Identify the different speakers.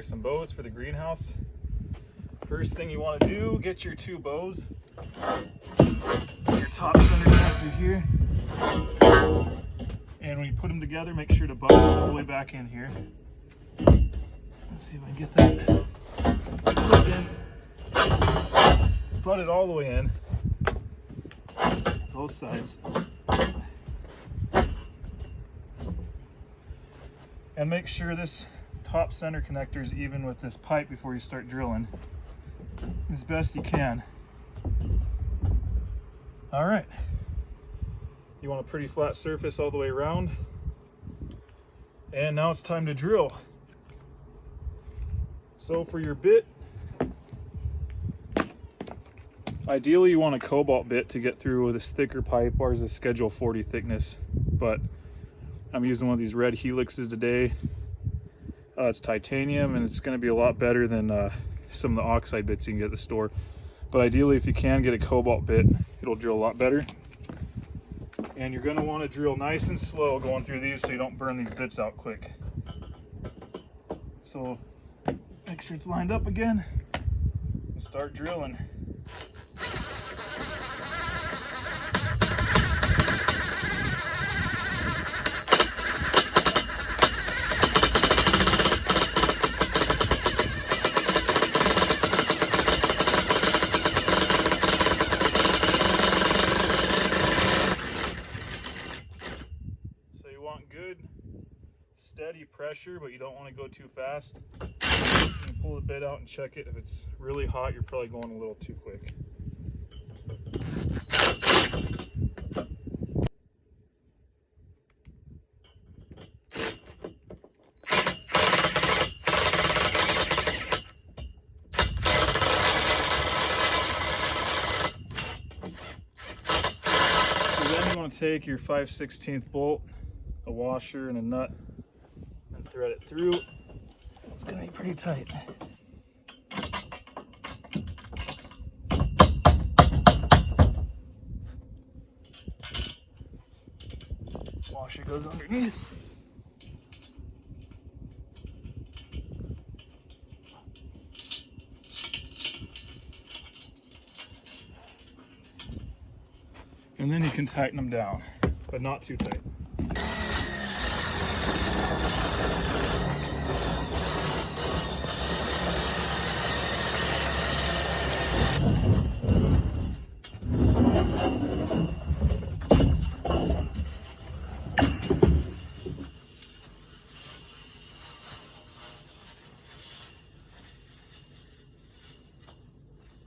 Speaker 1: some bows for the greenhouse. First thing you want to do, get your 2 bows. Your top center connector here. And when you put them together, make sure to butt it all the way back in here. Let's see if I can get that put in. Butt it all the way in. Both sides. And make sure this top center connector is even with this pipe before you start drilling, as best you can. All right, you want a pretty flat surface all the way around. And now it's time to drill. So for your bit, ideally you want a cobalt bit to get through with this thicker pipe. Ours is schedule 40 thickness, but I'm using one of these red helixes today. It's titanium, and it's going to be a lot better than some of the oxide bits you can get at the store. But ideally, if you can get a cobalt bit, it'll drill a lot better. And you're going to want to drill nice and slow going through these so you don't burn these bits out quick. So make sure it's lined up again and start drilling. Good steady pressure, but you don't want to go too fast. You can pull the bit out and check it. If it's really hot, you're probably going a little too quick. So then you want to take your 5/16 bolt, a washer and a nut, and thread it through. It's going to be pretty tight. Washer goes underneath. And then you can tighten them down, but not too tight.